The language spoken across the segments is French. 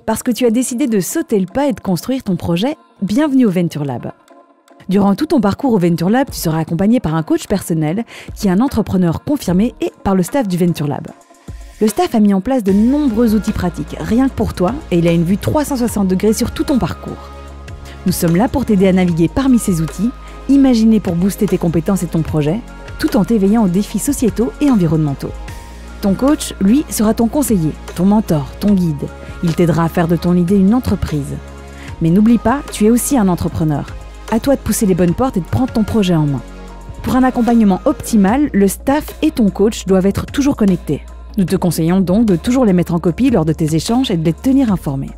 Parce que tu as décidé de sauter le pas et de construire ton projet, bienvenue au Venture Lab. Durant tout ton parcours au Venture Lab, tu seras accompagné par un coach personnel qui est un entrepreneur confirmé et par le staff du Venture Lab. Le staff a mis en place de nombreux outils pratiques, rien que pour toi, et il a une vue 360 degrés sur tout ton parcours. Nous sommes là pour t'aider à naviguer parmi ces outils, imaginés pour booster tes compétences et ton projet, tout en t'éveillant aux défis sociétaux et environnementaux. Ton coach, lui, sera ton conseiller, ton mentor, ton guide. Il t'aidera à faire de ton idée une entreprise. Mais n'oublie pas, tu es aussi un entrepreneur. À toi de pousser les bonnes portes et de prendre ton projet en main. Pour un accompagnement optimal, le staff et ton coach doivent être toujours connectés. Nous te conseillons donc de toujours les mettre en copie lors de tes échanges et de les tenir informés.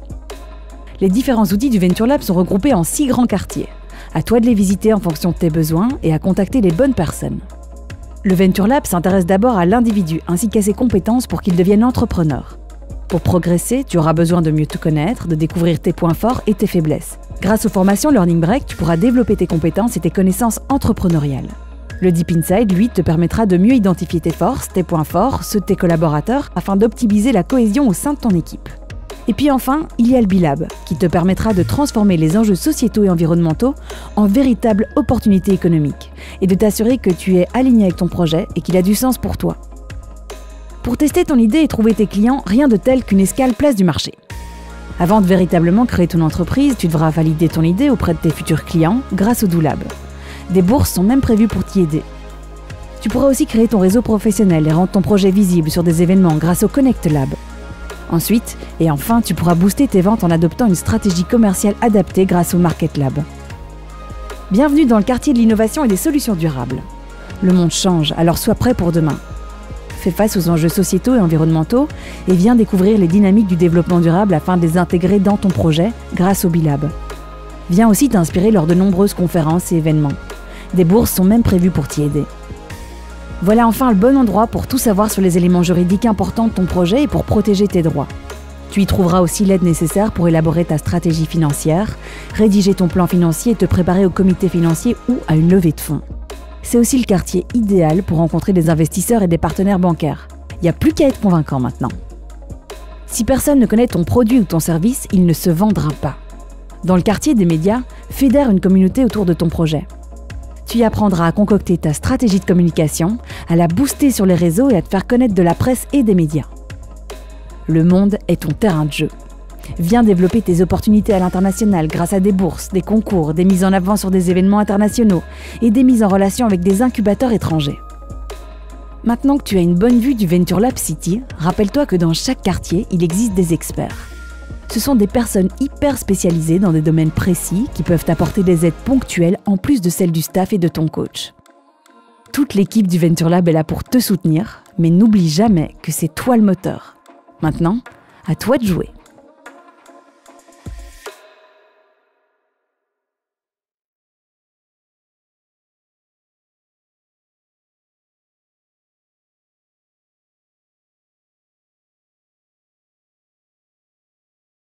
Les différents outils du Venture Lab sont regroupés en 6 grands quartiers. À toi de les visiter en fonction de tes besoins et à contacter les bonnes personnes. Le Venture Lab s'intéresse d'abord à l'individu ainsi qu'à ses compétences pour qu'il devienne entrepreneur. Pour progresser, tu auras besoin de mieux te connaître, de découvrir tes points forts et tes faiblesses. Grâce aux formations Learning Break, tu pourras développer tes compétences et tes connaissances entrepreneuriales. Le Deep Inside, lui, te permettra de mieux identifier tes forces, tes points forts, ceux de tes collaborateurs, afin d'optimiser la cohésion au sein de ton équipe. Et puis enfin, il y a le B-Lab, qui te permettra de transformer les enjeux sociétaux et environnementaux en véritables opportunités économiques, et de t'assurer que tu es aligné avec ton projet et qu'il a du sens pour toi. Pour tester ton idée et trouver tes clients, rien de tel qu'une escale place du marché. Avant de véritablement créer ton entreprise, tu devras valider ton idée auprès de tes futurs clients grâce au Do-Lab. Des bourses sont même prévues pour t'y aider. Tu pourras aussi créer ton réseau professionnel et rendre ton projet visible sur des événements grâce au Connect Lab. Ensuite, et enfin, tu pourras booster tes ventes en adoptant une stratégie commerciale adaptée grâce au Market Lab. Bienvenue dans le quartier de l'innovation et des solutions durables. Le monde change, alors sois prêt pour demain. Fais face aux enjeux sociétaux et environnementaux et viens découvrir les dynamiques du développement durable afin de les intégrer dans ton projet grâce au B-Lab. Viens aussi t'inspirer lors de nombreuses conférences et événements. Des bourses sont même prévues pour t'y aider. Voilà enfin le bon endroit pour tout savoir sur les éléments juridiques importants de ton projet et pour protéger tes droits. Tu y trouveras aussi l'aide nécessaire pour élaborer ta stratégie financière, rédiger ton plan financier et te préparer au comité financier ou à une levée de fonds. C'est aussi le quartier idéal pour rencontrer des investisseurs et des partenaires bancaires. Il n'y a plus qu'à être convaincant maintenant. Si personne ne connaît ton produit ou ton service, il ne se vendra pas. Dans le quartier des médias, fédère une communauté autour de ton projet. Tu y apprendras à concocter ta stratégie de communication, à la booster sur les réseaux et à te faire connaître de la presse et des médias. Le monde est ton terrain de jeu. Viens développer tes opportunités à l'international grâce à des bourses, des concours, des mises en avant sur des événements internationaux et des mises en relation avec des incubateurs étrangers. Maintenant que tu as une bonne vue du Venture Lab City, rappelle-toi que dans chaque quartier, il existe des experts. Ce sont des personnes hyper spécialisées dans des domaines précis qui peuvent t'apporter des aides ponctuelles en plus de celles du staff et de ton coach. Toute l'équipe du Venture Lab est là pour te soutenir, mais n'oublie jamais que c'est toi le moteur. Maintenant, à toi de jouer.